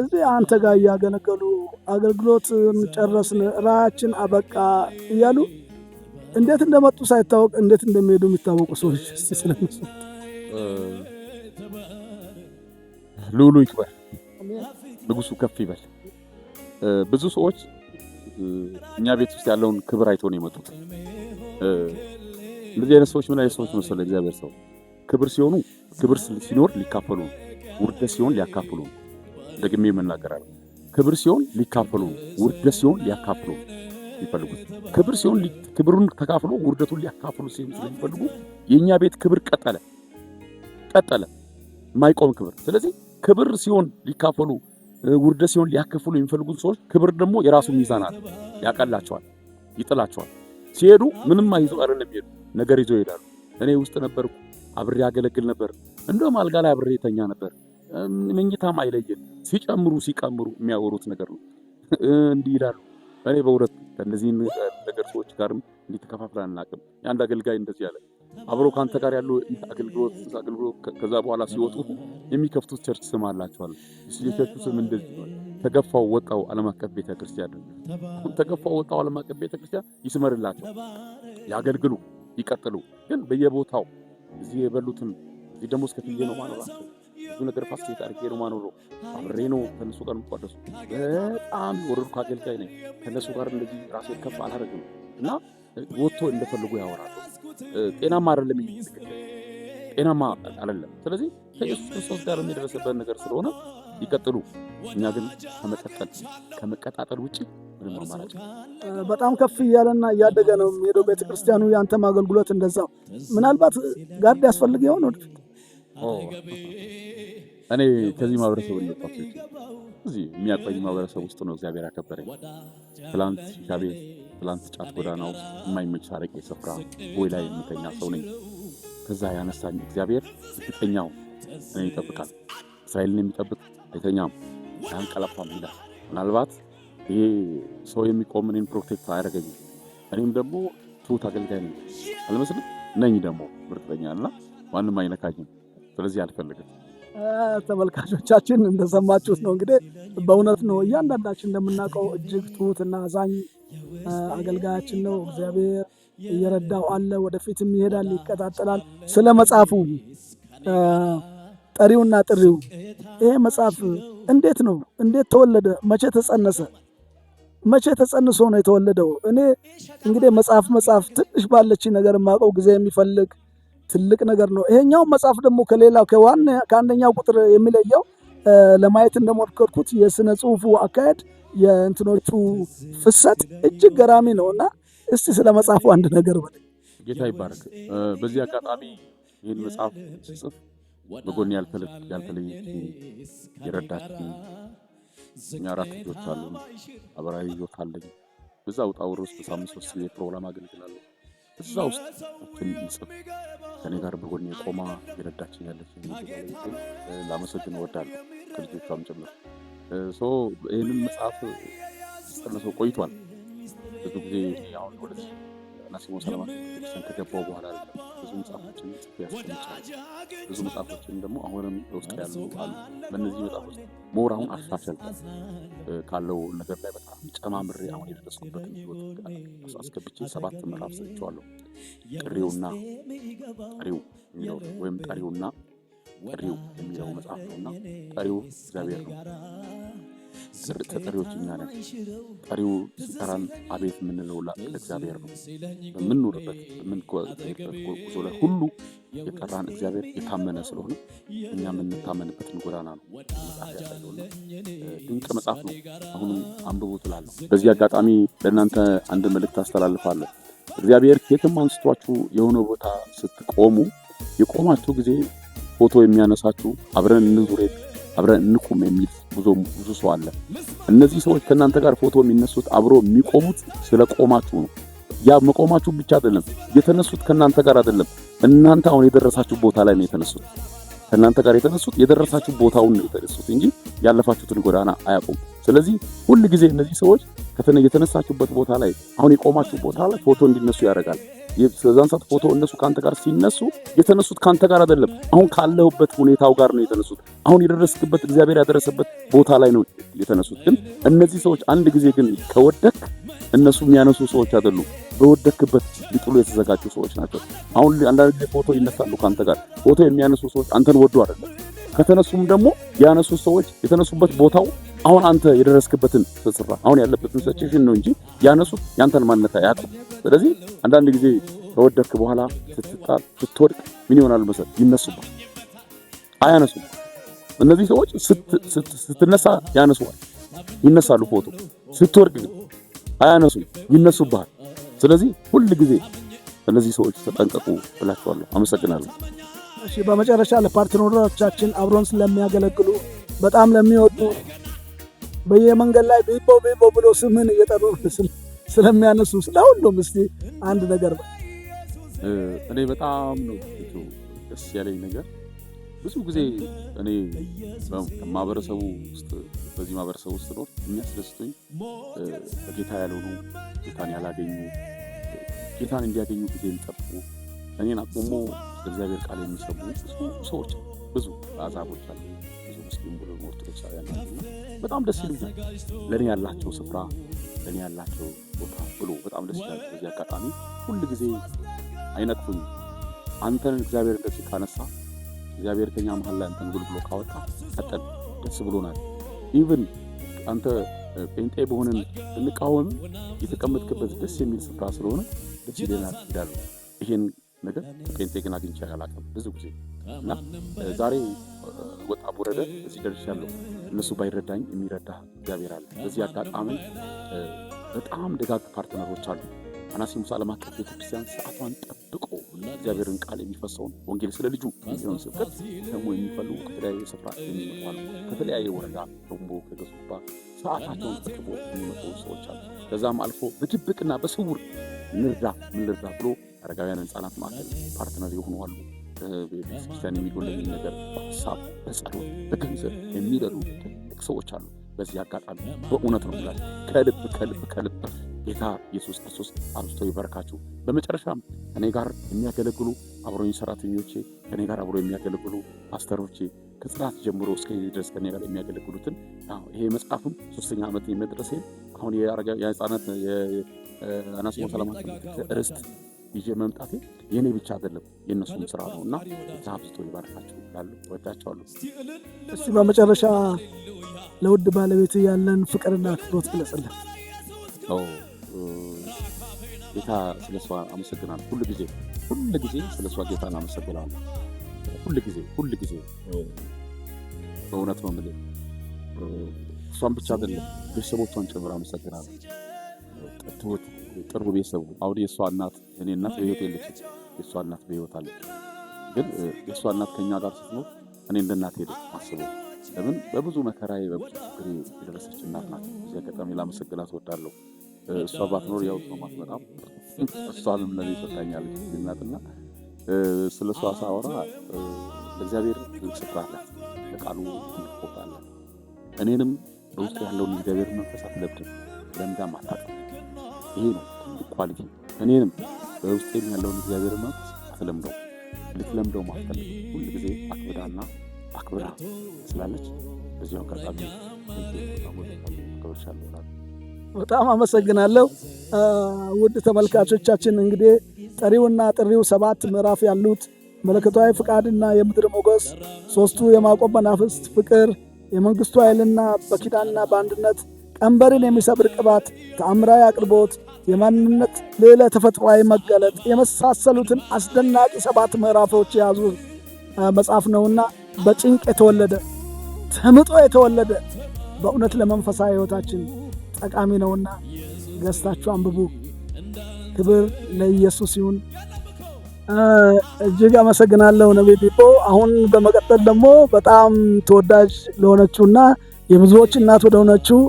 እዚህ አንተ ጋር እያገለገሉ አገልግሎት ጨረስን ራያችን አበቃ እያሉ እንዴት እንደመጡ ሳይታወቅ እንዴት እንደሚሄዱ የሚታወቁ ሰዎች እስቲ ስለነሱ ሉሉ ይክበር፣ ንጉሱ ከፍ ይበል። ብዙ ሰዎች እኛ ቤት ውስጥ ያለውን ክብር አይተው ነው የመጡት። እንደዚህ አይነት ሰዎች ምን አይነት ሰዎች መሰለ እግዚአብሔር ሰው ክብር ሲሆኑ ክብር ሲኖር ሊካፈሉ፣ ውርደት ሲሆን ሊያካፍሉ። ደግሜ መናገራለሁ። ክብር ሲሆን ሊካፈሉ፣ ውርደት ሲሆን ሊያካፍሉ ይፈልጉት። ክብር ሲሆን ክብሩን ተካፍሎ ውርደቱን ሊያካፍሉ ስለሚፈልጉ የኛ ቤት ክብር ቀጠለ የማይቆም ክብር። ስለዚህ ክብር ሲሆን ሊካፈሉ፣ ውርደት ሲሆን ሊያካፍሉ የሚፈልጉት ሰዎች ክብር ደግሞ የራሱ ሚዛን አለ። ያቀላቸዋል፣ ይጥላቸዋል። ሲሄዱ ምንም አይዘው አይደለም ይሄዱ ነገር ይዘው ይሄዳሉ። እኔ ውስጥ ነበርኩ፣ አብሬ ያገለግል ነበር። እንደውም አልጋ ላይ አብሬ የተኛ ነበር። መኝታም አይለየን። ሲጨምሩ ሲቀምሩ የሚያወሩት ነገር ነው። እንዲህ ይላሉ። እኔ በእውነት ከእነዚህ ነገር ሰዎች ጋርም እንዲህ ተከፋፍለን አናውቅም። የአንድ አገልጋይ እንደዚህ ያለ አብሮ ከአንተ ጋር ያሉ አገልግሎት ከዛ በኋላ ሲወጡ የሚከፍቱት ቸርች ስም አላቸዋል። የቸርቹ ስም እንደዚህ ነው፣ ተገፋው ወጣው ዓለም አቀፍ ቤተክርስቲያን። ተገፋው ወጣው ዓለም አቀፍ ቤተክርስቲያን ይስመርላቸው፣ ያገልግሉ፣ ይቀጥሉ። ግን በየቦታው እዚህ የበሉትን እዚህ ደግሞ እስከፍዬ ነው ማኖራቸው። ብዙ ነገር ፋሲሊቲ አድርጌ ነው ማኖረው። አብሬ ነው ከነሱ ጋር የምቋደሱ። በጣም ወረድኩ አገልጋይ ነኝ። ከነሱ ጋር እንደዚህ ራሴ ከፍ አላደርግም እና ወጥቶ እንደፈልጉ ያወራሉ። ጤናማ አይደለም፣ ጤናማ አይደለም። ስለዚህ ከኢየሱስ ክርስቶስ ጋር የሚደረሰበት ነገር ስለሆነ ይቀጥሉ። እኛ ግን ከመቀጣጠል ውጪ ምንም አማራጭ። በጣም ከፍ እያለና እያደገ ነው የሚሄደው ቤተክርስቲያኑ። ያንተም አገልግሎት እንደዛው። ምናልባት ጋርድ ያስፈልግ ይሆን ወደፊት? እኔ ከዚህ ማህበረሰብ እንደጣፍ እዚህ የሚያቆኝ ማህበረሰብ ውስጥ ነው እግዚአብሔር ያከበረኝ። ትላንት ሺሻ ቤት፣ ትላንት ጫት ጎዳና ውስጥ የማይመች ሳረቄ ስፍራ ቦይ ላይ የሚተኛ ሰው ነኝ። ከዛ ያነሳኝ እግዚአብሔር ይተኛው እኔ ይጠብቃል። እስራኤልን የሚጠብቅ አይተኛም አያንቀላፋም ይላል። ምናልባት ይሄ ሰው የሚቆም እኔን ፕሮቴክት አያደርገኝም። እኔም ደግሞ ትሁት አገልጋይ ነኝ አልመስልም ነኝ ደግሞ ምርጥኛ እና ማንም አይነካኝም። ስለዚህ አልፈልግም። ተመልካቾቻችን እንደሰማችሁት ነው እንግዲህ በእውነት ነው እያንዳንዳችን እንደምናውቀው እጅግ ትሁትና አዛኝ አገልጋያችን ነው። እግዚአብሔር እየረዳው አለ፣ ወደፊትም ይሄዳል፣ ይቀጣጠላል። ስለ መጽሐፉ ጠሪውና ጥሪው ይሄ መጽሐፍ እንዴት ነው? እንዴት ተወለደ? መቼ ተጸነሰ? መቼ ተጸንሶ ነው የተወለደው? እኔ እንግዲህ መጽሐፍ ትንሽ ባለች ነገር የማውቀው ጊዜ የሚፈልግ ትልቅ ነገር ነው። ይሄኛው መጽሐፍ ደግሞ ከሌላው ከአንደኛው ቁጥር የሚለየው ለማየት እንደሞከርኩት የስነ ጽሁፉ አካሄድ የእንትኖቹ ፍሰት እጅግ ገራሚ ነውና እስቲ ስለ መጽሐፉ አንድ ነገር በል። ጌታ ይባረክ። በዚህ አጋጣሚ ይህን መጽሐፍ ስጽፍ በጎን ያልተለየች የረዳችኝ እኛ 4 ልጆች አሉን። አብራዊ ህይወት አለኝ። በዛ ውጣ ውረድ ውስጥ በሳምንት 3 ጊዜ ፕሮግራም አገልግላለሁ። እዛ ውስጥ ጽፍ ከኔ ጋር በጎን ቆማ የረዳችኝ ያለች ላመሰግን እወዳለሁ፣ ከልጆቿም ጭምር። ይህንን መጽሐፍ ስጠነሰው ቆይቷል። ብዙ ጊዜ አሁን ወደዚህ ናሲሞ ሰለማት ቤተክርስቲያን ከገባሁ በኋላ ብዙ መጽሐፎችን ጽፌ ያስቀምጫለሁ። ብዙ መጽሐፎችን ደግሞ አሁንም ውስጥ ያሉ አሉ። በእነዚህ መጽሐፎች ሞር አሁን አሻሻልኩ ካለው ነገር ላይ በጣም ጨማምሬ አሁን የደረስኩበትን ህይወት አስገብቼ 7 ምዕራፍ ሰጥቼዋለሁ። ጥሪውና ጠሪው የሚለው ወይም ጠሪውና ጠሪው የሚለው መጽሐፍ ነውና ጠሪው እግዚአብሔር ነው። ተጠሪዎች እኛ ነን። ጠሪው ሲጠራን አቤት የምንለው ለእግዚአብሔር ነው። በምንኖርበት ጉዞ ላይ ሁሉ የጠራን እግዚአብሔር የታመነ ስለሆነ እኛ የምንታመንበትን ጎዳና ነው መጽሐፍ ያሳየውና ድንቅ መጽሐፍ ነው። አሁንም አንብቡ ትላለሁ። በዚህ አጋጣሚ ለእናንተ አንድ መልእክት አስተላልፋለሁ። እግዚአብሔር ከየትም አንስቷችሁ የሆነ ቦታ ስትቆሙ የቆማችሁ ጊዜ ፎቶ የሚያነሳችሁ አብረን እንዙር አብረን እንቁም የሚል ብዙ ሰው አለ። እነዚህ ሰዎች ከእናንተ ጋር ፎቶ የሚነሱት አብሮ የሚቆሙት ስለቆማችሁ ነው። ያ መቆማችሁ ብቻ አይደለም፣ የተነሱት ከእናንተ ጋር አይደለም። እናንተ አሁን የደረሳችሁ ቦታ ላይ ነው የተነሱት። ከእናንተ ጋር የተነሱት የደረሳችሁ ቦታውን ነው የተነሱት እንጂ ያለፋችሁትን ጎዳና አያውቁም። ስለዚህ ሁል ጊዜ እነዚህ ሰዎች የተነሳችሁበት ቦታ ላይ አሁን የቆማችሁ ቦታ ላይ ፎቶ እንዲነሱ ያደርጋል። የዛን ሰዓት ፎቶ እነሱ ካንተ ጋር ሲነሱ የተነሱት ካንተ ጋር አይደለም፣ አሁን ካለህበት ሁኔታው ጋር ነው የተነሱት። አሁን የደረስክበት እግዚአብሔር ያደረሰበት ቦታ ላይ ነው የተነሱት። ግን እነዚህ ሰዎች አንድ ጊዜ ግን ከወደክ እነሱ የሚያነሱ ሰዎች አይደሉም፣ በወደክበት ሊጥሉ የተዘጋጁ ሰዎች ናቸው። አሁን አንዳንድ ጊዜ ፎቶ ይነሳሉ ካንተ ጋር። ፎቶ የሚያነሱ ሰዎች አንተን ወዶ አይደለም፣ ከተነሱም ደግሞ ያነሱ ሰዎች የተነሱበት ቦታው አሁን አንተ የደረስክበትን ስፍራ አሁን ያለበትን ሲቹዌሽን ነው እንጂ ያነሱት ያንተን ማንነት አያውቁም። ስለዚህ አንዳንድ ጊዜ ከወደድክ በኋላ ስትወድቅ ምን ይሆናል መሰል? ይነሱባል፣ አያነሱም። እነዚህ ሰዎች ስትነሳ ያነሱዋል፣ ይነሳሉ ፎቶ። ስትወድቅ ግን አያነሱም፣ ይነሱባል። ስለዚህ ሁል ጊዜ እነዚህ ሰዎች ተጠንቀቁ ብላችኋለሁ። አመሰግናለሁ። እሺ፣ በመጨረሻ ለፓርትነሮቻችን አብሮን ስለሚያገለግሉ በጣም ለሚወዱ በየመንገድ ላይ ቢቦ ብሎ ስምን እየጠሩ ስለሚያነሱ ስለሁሉም እስቲ አንድ ነገር እኔ በጣም ነው ደስ ያለኝ ነገር ብዙ ጊዜ እኔ በማህበረሰቡ ውስጥ በዚህ ማህበረሰቡ ውስጥ ነው የሚያስደስቱኝ በጌታ ያልሆኑ ጌታን ያላገኙ ጌታን እንዲያገኙ ጊዜ የሚጠብቁ እኔን አቆሞ እግዚአብሔር ቃል የሚሰሙ ሰዎች ብዙ አዛቦች አሉ። ብዙ ሙስሊም ብሎ ኦርቶዶክሳውያን አሉ። በጣም ደስ ይሉኛል። ለኔ ያላቸው ስፍራ ለኔ ያላቸው ቦታ ብሎ በጣም ደስ ይላል። በዚህ አጋጣሚ ሁሉ ጊዜ አይነቅፉኝ። አንተን እግዚአብሔር እንደዚህ ካነሳ እግዚአብሔር ከኛ መሃል ላይ አንተን ብሎ ካወጣ ቀጠል ደስ ብሎናል። ኢቭን አንተ ጴንጤ በሆነን እንቃወም የተቀመጥክበት ደስ የሚል ስፍራ ስለሆነ ደስ ይለናል ይላሉ። ይሄን ነገር ጴንጤ ግን አግኝቼ አላውቅም ብዙ ጊዜ እና ዛሬ ወጣ ወረደ እዚህ ደርሻለሁ። እነሱ ባይረዳኝ የሚረዳ እግዚአብሔር አለ። በዚህ አጋጣሚ በጣም ደጋግ ፓርትነሮች አሉ። አናሲሞ ዓለም አቀፍ ቤተክርስቲያን ሰዓቷን ጠብቆ እግዚአብሔርን ቃል የሚፈሰውን ወንጌል ስለ ልጁ የሚሆን ስብከት ደግሞ የሚፈልጉ ከተለያየ ስፍራ የሚመጡ አሉ። ከተለያየ ወረዳ ደግሞ ከገሱባ ሰዓታቸውን ጠብቆ የሚመጡ ሰዎች አሉ። ከዛም አልፎ በድብቅና በስውር እንርዳ ብሎ አረጋውያን ሕፃናት ማዕከል ፓርትነር የሆኑ አሉ። ቤተክርስቲያን የሚጎለኝ ነገር በሀሳብ በጸሎት በገንዘብ የሚረዱ ትልቅ ሰዎች አሉ። በዚህ አጋጣሚ በእውነት ነው ብላል ከልብ ጌታ ኢየሱስ ክርስቶስ አብዝቶ ይባርካችሁ። በመጨረሻም ከኔ ጋር የሚያገለግሉ አብሮኝ ሰራተኞቼ፣ ከኔ ጋር አብሮ የሚያገለግሉ ፓስተሮቼ ከጽናት ጀምሮ እስከ ድረስ ከኔ ጋር የሚያገለግሉትን ይሄ መጽሐፍም 3ኛ ዓመት የሚመድረስ አሁን የህፃናት የአናጺ ሰላማት ርስት ይዤ መምጣቴ የኔ ብቻ አይደለም የነሱም ስራ ነውና ታብዝቶ ይባርካቸው ይላሉ። ወዳቸዋለሁ። እስቲ በመጨረሻ ለውድ ባለቤት ያለን ፍቅርና አክብሮት ግለጽልን። ጌታ ስለሷ አመሰግናለሁ። ሁሉ ጊዜ ስለሷ ጌታን አመሰግናለሁ። ሁሉ ጊዜ በእውነት ነው የምልህ። እሷን ብቻ አይደለም ቤተሰቦቿን ጨምሮ አመሰግናለሁ። ቅርቡ ቤተሰቡ አሁን የእሷ እናት እኔ እናት በህይወት የለችም። የእሷ እናት በህይወት አለች። ግን የእሷ እናት ከኛ ጋር ስትኖር እኔ እንደ እናት ሄደ አስበው። ለምን በብዙ መከራዬ በብዙ ችግሬ የደረሰች እናት ናት። እዚህ አጋጣሚ ላመሰግናት እወዳለሁ። እሷ ባትኖር ያው ነው ማትመጣም። እሷንም ለኔ ሰጣኛለች እናትና ስለ እሷ ሳወራ ለእግዚአብሔር ስፍራ አላት፣ ለቃሉ ቦታ አላት። እኔንም በውስጥ ያለውን እግዚአብሔር መንፈስ አትለብድም፣ ለምዳም አታውቅም። ይሄ ነው ኳሊቲ። እኔንም በውስጥ ያለውን እግዚአብሔር መንፈስ አትለምደው፣ ልትለምደው ማትፈልግ ሁሉ ጊዜ አክብራ ስላለች በዚያው አጋጣሚ በጣም አመሰግናለሁ። ውድ ተመልካቾቻችን እንግዲህ ጠሪውና ጥሪው 7 ምዕራፍ ያሉት መለኮታዊ ፍቃድና የምድር ሞገስ፣ 3ቱ የማቆም መናፍስት ፍቅር፣ የመንግስቱ ኃይልና በኪዳንና በአንድነት፣ ቀንበርን የሚሰብር ቅባት፣ ተአምራዊ አቅርቦት፣ የማንነት ሌላ ተፈጥሯዊ መገለጥ የመሳሰሉትን አስደናቂ 7 ምዕራፎች የያዙ መጽሐፍ ነውና በጭንቅ የተወለደ ተምጦ የተወለደ በእውነት ለመንፈሳዊ ሕይወታችን ጠቃሚ ነውና ገዝታችሁ አንብቡ። ክብር ለኢየሱስ ይሁን። እጅግ አመሰግናለሁ ነቢይ ቢቦ። አሁን በመቀጠል ደግሞ በጣም ተወዳጅ ለሆነችውና የብዙዎች እናት ወደ ሆነችው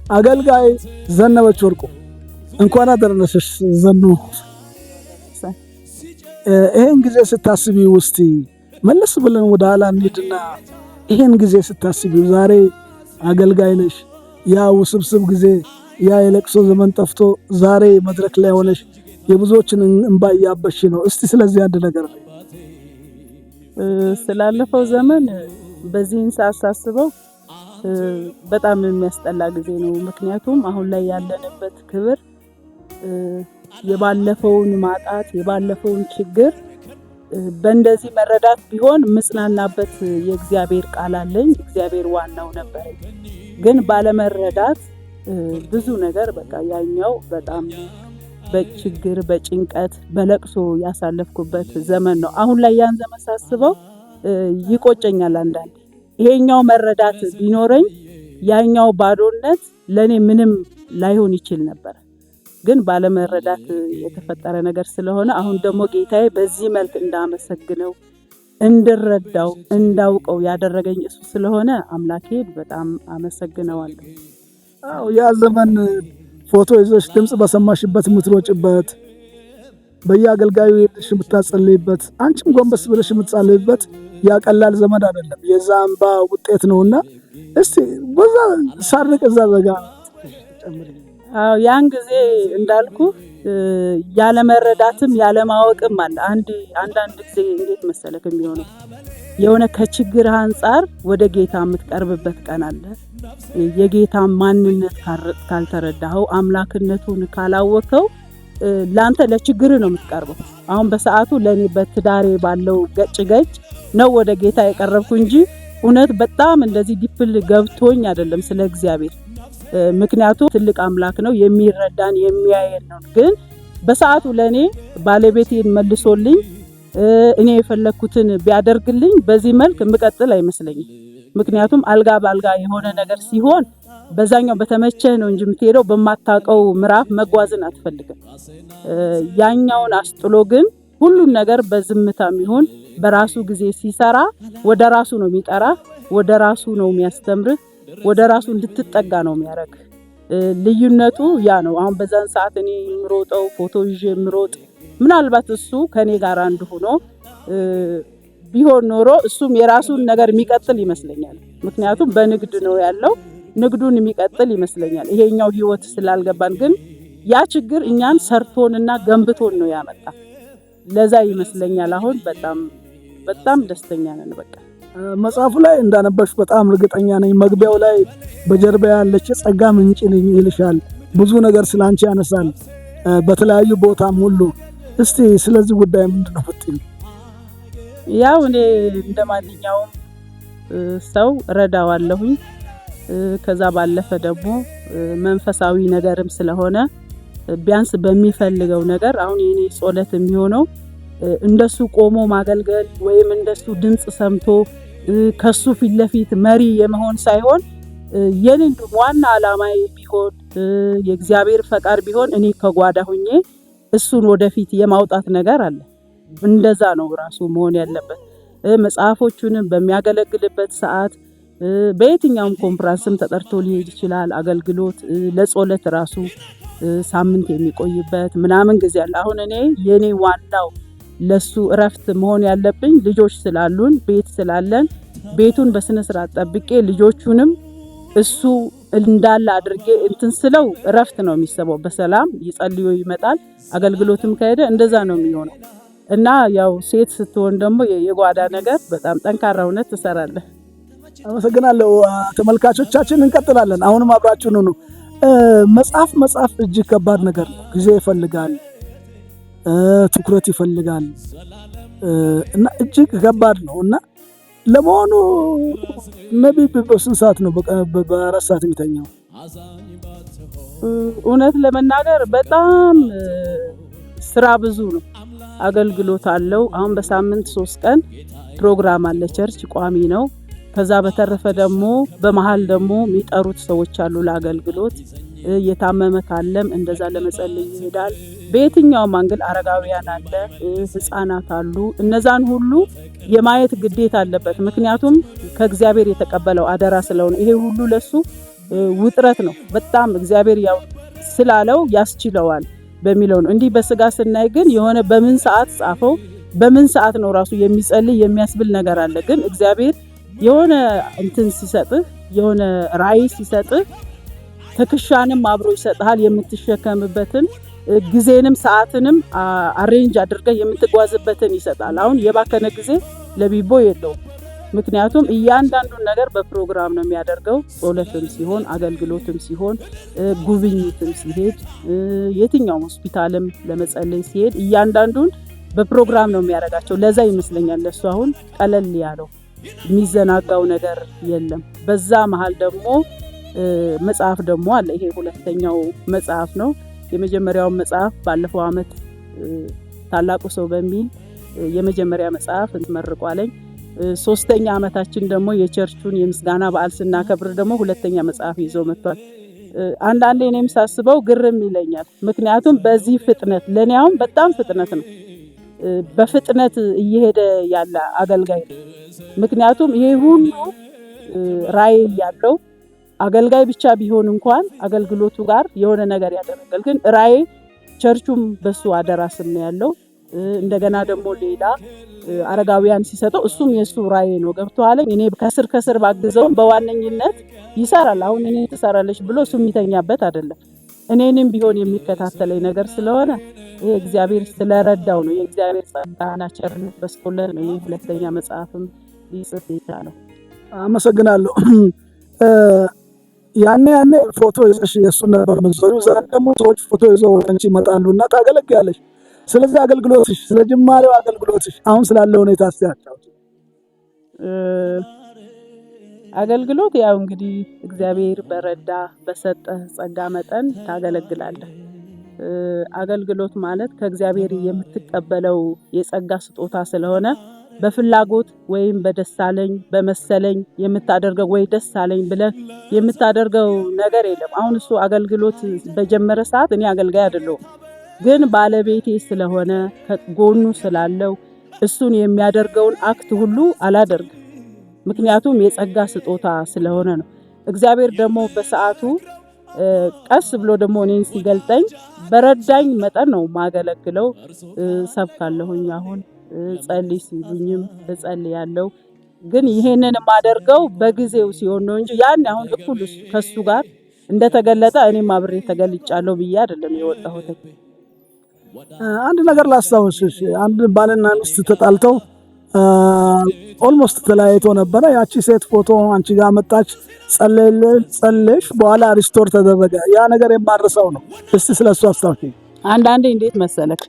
አገልጋይ ዘነበች ወርቁ እንኳን አደረሰሽ ዘኑ። ይሄን ጊዜ ስታስቢ ውስጥ መለስ ብለን ወደ ኋላ እንሂድና ይሄን ጊዜ ስታስቢ ዛሬ አገልጋይ ነሽ። ያ ውስብስብ ጊዜ ያ የለቅሶ ዘመን ጠፍቶ ዛሬ መድረክ ላይ ሆነሽ የብዙዎችን እንባ እያበሽ ነው። እስቲ ስለዚህ አንድ ነገር ነው። ስላለፈው ዘመን በዚህን ሰዓት ሳስበው በጣም የሚያስጠላ ጊዜ ነው። ምክንያቱም አሁን ላይ ያለንበት ክብር የባለፈውን ማጣት የባለፈውን ችግር በእንደዚህ መረዳት ቢሆን ምጽናናበት የእግዚአብሔር ቃል አለኝ። እግዚአብሔር ዋናው ነበር። ግን ባለመረዳት ብዙ ነገር በቃ ያኛው በጣም በችግር በጭንቀት በለቅሶ ያሳለፍኩበት ዘመን ነው። አሁን ላይ ያን ዘመን ሳስበው ይቆጨኛል አንዳንዴ። ይሄኛው መረዳት ቢኖረኝ ያኛው ባዶነት ለኔ ምንም ላይሆን ይችል ነበር። ግን ባለመረዳት የተፈጠረ ነገር ስለሆነ አሁን ደግሞ ጌታዬ በዚህ መልክ እንዳመሰግነው እንድረዳው እንዳውቀው ያደረገኝ እሱ ስለሆነ አምላኬን በጣም አመሰግነዋለሁ። ያ ዘመን ፎቶ ይዘሽ ድምጽ በሰማሽበት የምትሮጭበት በየአገልጋዩ ሄድሽ የምታጸልይበት አንቺም ጎንበስ ብለሽ የምትጸልይበት ያ ቀላል ዘመን አይደለም፣ የዛ እንባ ውጤት ነውና እስቲ በዛ ሳርቅ እዛ ዘጋ ጨምሪ። ያን ጊዜ እንዳልኩ ያለ መረዳትም ያለ ማወቅም አለ። አንዳንድ ጊዜ እንዴት መሰለክ የሚሆነው የሆነ ከችግር አንፃር ወደ ጌታ የምትቀርብበት ቀን አለ። የጌታ ማንነት ካልተረዳኸው አምላክነቱን ካላወቀው ላንተ ለችግር ነው የምትቀርበው። አሁን በሰዓቱ ለኔ በትዳሬ ባለው ገጭ ነው ወደ ጌታ የቀረብኩ እንጂ እውነት በጣም እንደዚህ ዲፕል ገብቶኝ አይደለም ስለ እግዚአብሔር። ምክንያቱም ትልቅ አምላክ ነው፣ የሚረዳን የሚያየን ነው። ግን በሰዓቱ ለኔ ባለቤቴን መልሶልኝ እኔ የፈለኩትን ቢያደርግልኝ በዚህ መልክ የምቀጥል አይመስለኝም። ምክንያቱም አልጋ ባልጋ የሆነ ነገር ሲሆን በዛኛው በተመቸህ ነው እንጂ የምትሄደው በማታውቀው ምዕራፍ መጓዝን አትፈልግም። ያኛውን አስጥሎ ግን ሁሉን ነገር በዝምታም ይሁን በራሱ ጊዜ ሲሰራ ወደ ራሱ ነው የሚጠራ፣ ወደ ራሱ ነው የሚያስተምርህ፣ ወደ ራሱ እንድትጠጋ ነው የሚያደርግ። ልዩነቱ ያ ነው። አሁን በዛን ሰዓት እኔ የምሮጠው ፎቶ ይዤ የምሮጥ ምናልባት እሱ ከኔ ጋር አንድ ሆኖ ቢሆን ኖሮ እሱም የራሱን ነገር የሚቀጥል ይመስለኛል። ምክንያቱም በንግድ ነው ያለው፣ ንግዱን የሚቀጥል ይመስለኛል። ይሄኛው ህይወት ስላልገባን ግን ያ ችግር እኛን ሰርቶንና ገንብቶን ነው ያመጣ። ለዛ ይመስለኛል አሁን በጣም ደስተኛ ነን። በቃ መጽሐፉ ላይ እንዳነበብሽ በጣም እርግጠኛ ነኝ። መግቢያው ላይ በጀርባ ያለች ጸጋ ምንጭ ነኝ ይልሻል። ብዙ ነገር ስላንቺ ያነሳል በተለያዩ ቦታም ሁሉ። እስቲ ስለዚህ ጉዳይ ምንድነው ፍጥኝ? ያው እኔ እንደማንኛውም ሰው ረዳዋለሁኝ። ከዛ ባለፈ ደግሞ መንፈሳዊ ነገርም ስለሆነ ቢያንስ በሚፈልገው ነገር አሁን የኔ ጸሎት የሚሆነው እንደሱ ቆሞ ማገልገል ወይም እንደሱ ድምጽ ሰምቶ ከሱ ፊት ለፊት መሪ የመሆን ሳይሆን የኔን ዋና ዓላማዬ ቢሆን የእግዚአብሔር ፈቃድ ቢሆን እኔ ከጓዳ ሆኜ እሱን ወደፊት የማውጣት ነገር አለ። እንደዛ ነው ራሱ መሆን ያለበት። መጽሐፎቹንም በሚያገለግልበት ሰዓት በየትኛውም ኮንፈረንስም ተጠርቶ ሊሄድ ይችላል። አገልግሎት ለጸሎት ራሱ ሳምንት የሚቆይበት ምናምን ጊዜ አለ። አሁን እኔ የኔ ዋናው ለሱ እረፍት መሆን ያለብኝ ልጆች ስላሉን ቤት ስላለን ቤቱን በስነ ስርዓት ጠብቄ ልጆቹንም እሱ እንዳለ አድርጌ እንትን ስለው እረፍት ነው የሚሰበው። በሰላም ይጸልዮ ይመጣል። አገልግሎትም ከሄደ እንደዛ ነው የሚሆነው እና ያው ሴት ስትሆን ደግሞ የጓዳ ነገር በጣም ጠንካራ ሆነ ትሰራለህ። አመሰግናለሁ። ተመልካቾቻችን እንቀጥላለን። አሁንም አብራችሁን ሁኑ። መጽሐፍ እጅግ ከባድ ነገር ነው። ጊዜ ይፈልጋል፣ ትኩረት ይፈልጋል እና እጅግ ከባድ ነው እና ለመሆኑ ነቢይ በስንት ሰዓት ነው በ4 ሰዓት የሚተኛው? እውነት ለመናገር በጣም ስራ ብዙ ነው። አገልግሎት አለው። አሁን በሳምንት 3 ቀን ፕሮግራም አለ። ቸርች ቋሚ ነው። ከዛ በተረፈ ደግሞ በመሃል ደግሞ የሚጠሩት ሰዎች አሉ ለአገልግሎት። የታመመ ካለም እንደዛ ለመጸለይ ይሄዳል። በየትኛውም አንግል አረጋውያን አለ፣ ህፃናት አሉ። እነዛን ሁሉ የማየት ግዴታ አለበት። ምክንያቱም ከእግዚአብሔር የተቀበለው አደራ ስለሆነ ይሄ ሁሉ ለሱ ውጥረት ነው። በጣም እግዚአብሔር ያው ስላለው ያስችለዋል በሚለው ነው። እንዲህ በስጋ ስናይ ግን የሆነ በምን ሰዓት ጻፈው በምን ሰዓት ነው ራሱ የሚጸልይ የሚያስብል ነገር አለ። ግን እግዚአብሔር የሆነ እንትን ሲሰጥህ የሆነ ራእይ ሲሰጥህ ትከሻንም አብሮ ይሰጥሃል። የምትሸከምበትን ጊዜንም ሰዓትንም አሬንጅ አድርገህ የምትጓዝበትን ይሰጣል። አሁን የባከነ ጊዜ ለቢቦ የለውም። ምክንያቱም እያንዳንዱን ነገር በፕሮግራም ነው የሚያደርገው። ጸሎትም ሲሆን አገልግሎትም ሲሆን ጉብኝትም ሲሄድ የትኛውም ሆስፒታልም ለመጸለይ ሲሄድ እያንዳንዱን በፕሮግራም ነው የሚያደርጋቸው። ለዛ ይመስለኛል ለሱ አሁን ቀለል ያለው የሚዘናጋው ነገር የለም። በዛ መሃል ደግሞ መጽሐፍ ደግሞ አለ። ይሄ ሁለተኛው መጽሐፍ ነው። የመጀመሪያው መጽሐፍ ባለፈው አመት ታላቁ ሰው በሚል የመጀመሪያ መጽሐፍ ተመርቋለኝ። 3ኛ አመታችን ደግሞ የቸርቹን የምስጋና በዓል ስናከብር ደግሞ ሁለተኛ መጽሐፍ ይዞ መጥቷል። አንዳንዴ እኔም ሳስበው ግርም ይለኛል። ምክንያቱም በዚህ ፍጥነት ለኔ አሁን በጣም ፍጥነት ነው። በፍጥነት እየሄደ ያለ አገልጋይ ነው። ምክንያቱም ይሄ ሁሉ ራእይ ያለው አገልጋይ ብቻ ቢሆን እንኳን አገልግሎቱ ጋር የሆነ ነገር ያደርጋል። ግን ራእይ ቸርቹም በሱ አደራ ስም ነው ያለው። እንደገና ደግሞ ሌላ አረጋውያን ሲሰጠው እሱም የሱ ራእይ ነው። ገብቶሃል? እኔ ከስር ባግዘውም በዋነኝነት ይሰራል። አሁን እኔ ትሰራለች ብሎ እሱ የሚተኛበት አይደለም። እኔንም ቢሆን የሚከታተለኝ ነገር ስለሆነ ይሄ እግዚአብሔር ስለረዳው ነው። የእግዚአብሔር ጸጋና ቸርነት በስቶለት ነው ይሄ ሁለተኛ መጽሐፍም ሊጽፍ የቻለው። አመሰግናለሁ። ያኔ ፎቶ ይዘሽ የሱ ነበር መዘሩ ዛሬ ደግሞ ሰዎች ፎቶ ይዘው አንቺ ይመጣሉና ታገለግያለሽ። ስለዚህ አገልግሎትሽ፣ ስለ ጅማሬው አገልግሎትሽ አሁን ስላለው ሁኔታ አስተያየው። አገልግሎት ያው እንግዲህ እግዚአብሔር በረዳ በሰጠህ ጸጋ መጠን ታገለግላለህ። አገልግሎት ማለት ከእግዚአብሔር የምትቀበለው የጸጋ ስጦታ ስለሆነ በፍላጎት ወይም በደሳለኝ በመሰለኝ የምታደርገው ወይ ደሳለኝ ብለህ የምታደርገው ነገር የለም። አሁን እሱ አገልግሎት በጀመረ ሰዓት እኔ አገልጋይ አይደለሁም፣ ግን ባለቤቴ ስለሆነ ከጎኑ ስላለው እሱን የሚያደርገውን አክት ሁሉ አላደርግም። ምክንያቱም የጸጋ ስጦታ ስለሆነ ነው። እግዚአብሔር ደግሞ በሰዓቱ ቀስ ብሎ ደግሞ እኔን ሲገልጠኝ በረዳኝ መጠን ነው ማገለግለው። ሰብካለሁኝ አሁን ጸልይ ሲሉኝም እጸልያለሁ። ግን ይሄንን ማደርገው በጊዜው ሲሆን ነው እንጂ ያን አሁን እኩል ከሱ ጋር እንደተገለጠ እኔም አብሬ ተገልጫለሁ ብዬ አይደለም የወጣሁት። አንድ ነገር ላስታውስሽ። አንድ ባልና ሚስት ተጣልተው ኦልሞስት ተለያይቶ ነበረ። ያቺ ሴት ፎቶ አንቺ ጋር መጣች፣ ጸለይሽ፣ በኋላ ሪስቶር ተደረገ። ያ ነገር የማርሰው ነው። እስቲ ስለሱ አስታውቂ። አንዳንዴ እንዴት መሰለክ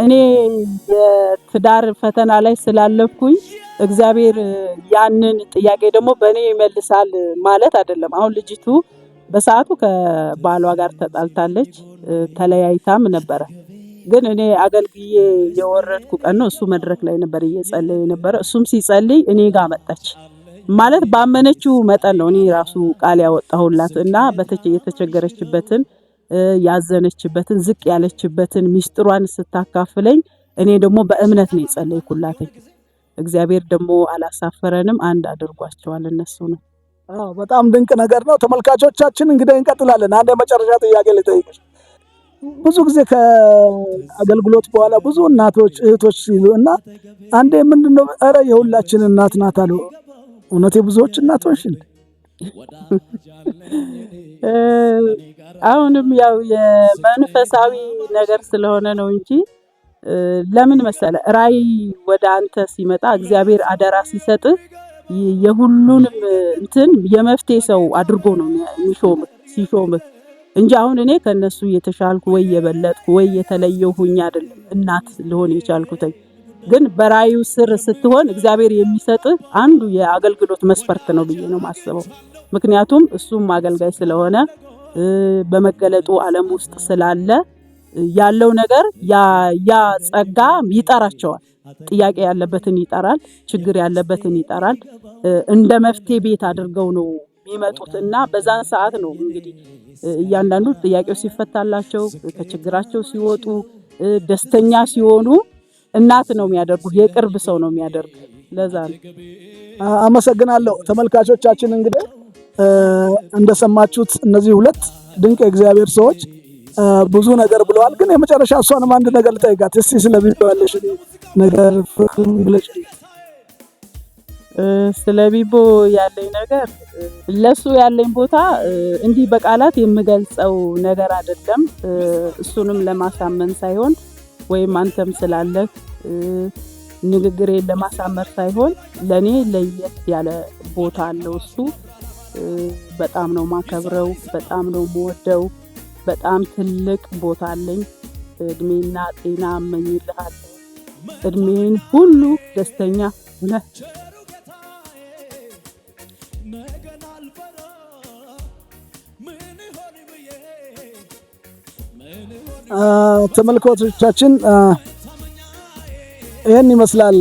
እኔ የትዳር ፈተና ላይ ስላለፍኩኝ እግዚአብሔር ያንን ጥያቄ ደግሞ በእኔ ይመልሳል ማለት አይደለም። አሁን ልጅቱ በሰዓቱ ከባሏ ጋር ተጣልታለች፣ ተለያይታም ነበረ። ግን እኔ አገልግዬ የወረድኩ ቀን ነው። እሱ መድረክ ላይ ነበር እየጸለየ ነበረ። እሱም ሲጸልይ እኔ ጋር መጣች ማለት ባመነችው መጠን ነው እኔ ራሱ ቃል ያወጣሁላት እና የተቸገረችበትን ያዘነችበትን ዝቅ ያለችበትን ሚስጥሯን ስታካፍለኝ እኔ ደግሞ በእምነት ነው የጸለይኩላት። እግዚአብሔር ደግሞ አላሳፈረንም፣ አንድ አድርጓቸዋል እነሱ ነው። በጣም ድንቅ ነገር ነው። ተመልካቾቻችን እንግዲህ እንቀጥላለን። አንድ የመጨረሻ ጥያቄ ልጠይቅሽ። ብዙ ጊዜ ከአገልግሎት በኋላ ብዙ እናቶች እህቶች ሲሉ እና አንዴ ምንድነው ኧረ የሁላችን እናት ናት አሉ። እውነት የብዙዎች እናቶች አሁንም ያው የመንፈሳዊ ነገር ስለሆነ ነው እንጂ ለምን መሰለ ራይ ወደ አንተ ሲመጣ እግዚአብሔር አደራ ሲሰጥ የሁሉንም እንትን የመፍትሄ ሰው አድርጎ ነው ሲሾምህ እንጂ አሁን እኔ ከነሱ የተሻልኩ ወይ የበለጥኩ ወይ የተለየው ሁኝ አይደለም እናት ልሆን የቻልኩት። ግን በራዩ ስር ስትሆን እግዚአብሔር የሚሰጥህ አንዱ የአገልግሎት መስፈርት ነው ብዬ ነው ማስበው። ምክንያቱም እሱም አገልጋይ ስለሆነ በመገለጡ ዓለም ውስጥ ስላለ ያለው ነገር ያ ጸጋ ይጠራቸዋል። ጥያቄ ያለበትን ይጠራል፣ ችግር ያለበትን ይጠራል። እንደ መፍትሄ ቤት አድርገው ነው የሚመጡትና በዛን ሰዓት ነው እንግዲህ እያንዳንዱ ጥያቄው ሲፈታላቸው ከችግራቸው ሲወጡ ደስተኛ ሲሆኑ እናት ነው የሚያደርጉ፣ የቅርብ ሰው ነው የሚያደርጉ። ለዛ ነው። አመሰግናለሁ። ተመልካቾቻችን እንግዲህ እንደሰማችሁት እነዚህ ሁለት ድንቅ የእግዚአብሔር ሰዎች ብዙ ነገር ብለዋል። ግን የመጨረሻ እሷንም አንድ ነገር ልጠይቃት እስቲ። ስለቢቦ ያለሽ ነገር ፍቅር ብለሽ። ስለቢቦ ያለኝ ነገር ለሱ ያለኝ ቦታ እንዲህ በቃላት የምገልጸው ነገር አይደለም። እሱንም ለማሳመን ሳይሆን ወይም አንተም ስላለህ ንግግሬን ለማሳመር ሳይሆን ለኔ ለየት ያለ ቦታ አለው እሱ። በጣም ነው ማከብረው፣ በጣም ነው የምወደው። በጣም ትልቅ ቦታ አለኝ። እድሜና ጤና እመኝልሃለሁ። እድሜን ሁሉ ደስተኛ ነህ። ተመልካቾቻችን ይህን ይመስላል።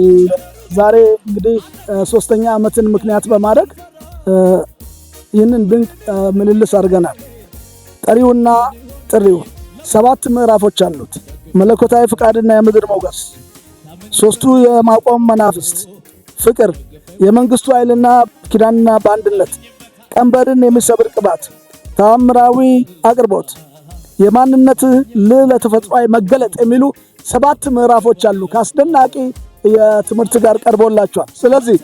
ዛሬ እንግዲህ 3ኛ ዓመትን ምክንያት በማድረግ ይህንን ድንቅ ምልልስ አድርገናል። ጠሪውና ጥሪው 7 ምዕራፎች አሉት። መለኮታዊ ፍቃድና የምድር ሞገስ፣ 3ቱ የማቆም መናፍስት፣ ፍቅር፣ የመንግስቱ ኃይልና ኪዳንና በአንድነት፣ ቀንበርን የሚሰብር ቅባት፣ ተአምራዊ አቅርቦት፣ የማንነት ልዕለ ተፈጥሯዊ መገለጥ የሚሉ 7 ምዕራፎች አሉ። ከአስደናቂ የትምህርት ጋር ቀርቦላችኋል። ስለዚህ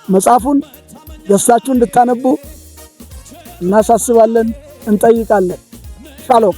መጽሐፉን ገዝታችሁ እንድታነቡ እናሳስባለን፣ እንጠይቃለን። ሻሎም።